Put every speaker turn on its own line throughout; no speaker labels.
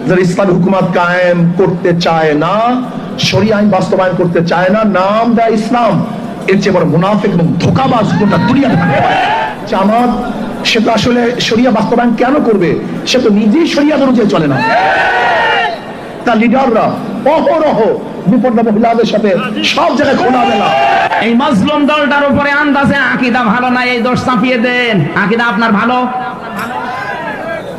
যারা ইসলামী হুকুমত কায়েম করতে চায় না, শরিয়া আইন বাস্তবায়ন করতে চায় না, নাম দেয় ইসলাম, এর চেয়ে বড় মুনাফিক এবং ধোঁকাবাজ গোটা দুনিয়া থাকতে পারে। জামাত সে তো আসলে শরিয়া বাস্তবায়ন কেন করবে? সে তো নিজেই শরিয়া অনুযায়ী চলে না। তার লিডাররা অহরহ বিপর্যয় মহিলাদের সাথে সব জায়গায় খোলামেলা।
এই মাজলুম দলটার উপরে আন্দাজে আকীদা ভালো না, এই দোষ চাপিয়ে দেন। আকীদা আপনার ভালো।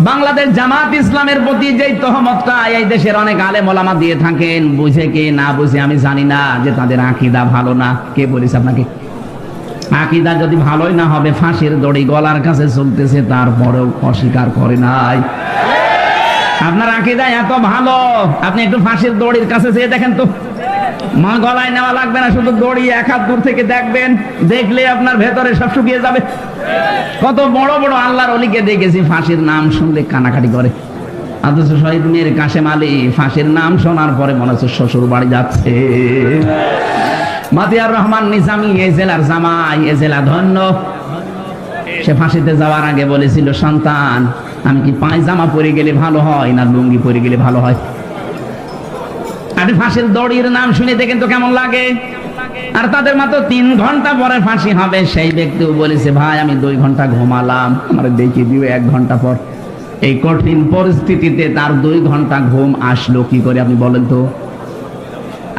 বাংলাদেশ জামাত ইসলামের প্রতি যে তহমতটা এই দেশের অনেক আলেম ওলামা দিয়ে থাকেন, বুঝে কে না বুঝে আমি জানি না, যে তাদের আকীদা ভালো না। কে বলেছে আপনাকে? আকীদা যদি ভালোই না হবে, ফাঁসির দড়ি গলার কাছে চলতেছে, তারপরেও অস্বীকার করে নাই। আপনার আকীদা এত ভালো, আপনি একটু ফাঁসির দড়ির কাছে যেয়ে দেখেন তো। মা গলায় নেওয়া লাগবে না, শুধু দড়ি এক হাত দূর থেকে দেখবেন, দেখলে আপনার ভেতরে সব শুকিয়ে যাবে। কত বড় বড় আল্লাহর ওলিকে দেখেছি ফাঁসির নাম শুনলে কানাকাটি করে, অথচ শহীদ মীর কাশেম আলী ফাঁসির নাম শোনার পরে মনে হচ্ছে শ্বশুর বাড়ি যাচ্ছে। মাতিয়ার রহমান নিজামী এই জেলার জামাই, এ জেলা ধন্য। সে ফাঁসিতে যাওয়ার আগে বলেছিল, সন্তান আমি কি পায়জামা পরে গেলে ভালো হয় না লুঙ্গি পরে গেলে ভালো হয়? আপনি ফাঁসির দড়ির নাম শুনে দেখেন তো কেমন লাগে। আর তাদের মাত্র 3 ঘন্টা পরে ফাঁসি হবে, সেই ব্যক্তিও বলেছে, ভাই আমি 2 ঘন্টা ঘুমালাম, আমার দেখিয়ে দিও 1 ঘন্টা পর। এই কঠিন পরিস্থিতিতে তার 2 ঘন্টা ঘুম আসলো কি করে আপনি বলেন তো?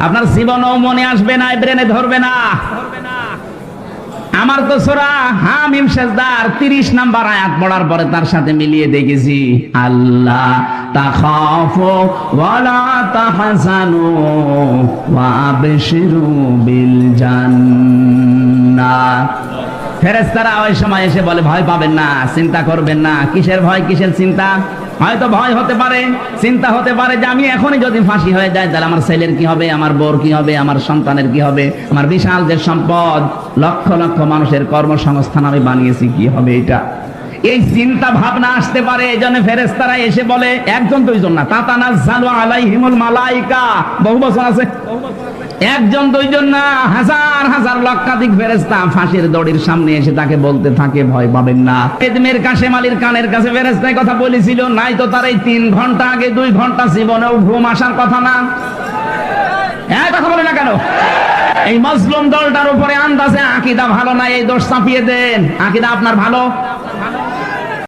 আপনার জীবনও মনে আসবে না, ব্রেনে ধরবে না। আমার তো সূরা হামিম সেজদার 30 নাম্বার আয়াত পড়ার পরে তার সাথে মিলিয়ে দেখেছি, আল্লাহ তাখাফু ওয়ালা তাহজানু ওয়া আবশিরু বিল জান্নাহ। ফেরেশতারা ওই সময় এসে বলে, ভয় পাবেন না, চিন্তা করবেন না। কিসের ভয়, কিসের চিন্তা? হয়তো ভয় হতে পারে, চিন্তা হতে পারে যে আমি এখনই যদি ফাঁসি হয়ে যায় তাহলে আমার ছেলের কি হবে, আমার বউর কি হবে, আমার সন্তানের কি হবে, আমার বিশাল যে সম্পদ, লক্ষ লক্ষ মানুষের কর্মসংস্থান আমি বানিয়েছি, কি হবে এটা। এই চিন্তা ভাবনা আসতে পারে। এই জন্য ফেরেশতারা এসে বলে, একজন দুইজন না, তাতানাজ্জালু আলাইহিমুল মালাইকা, বহু বছর আছে, একজন দুইজন না, হাজার হাজার লক্ষাধিক ফেরেশতা ফাঁসির দড়ির সামনে এসে তাকে বলতে থাকে, ভয় পাবেন না। মীর কাশেম আলীর কানের কাছে ফেরেশতায় কথা বলেছিল, নাই তো তার এই 3 ঘন্টা আগে 2 ঘন্টা জীবনেও ঘুম আসার কথা না। কথা বলে না কেন? এই মাজলুম দলটার উপরে আন্দাজে আকীদা ভালো না, এই দোষ চাপিয়ে দেন। আকীদা আপনার ভালো।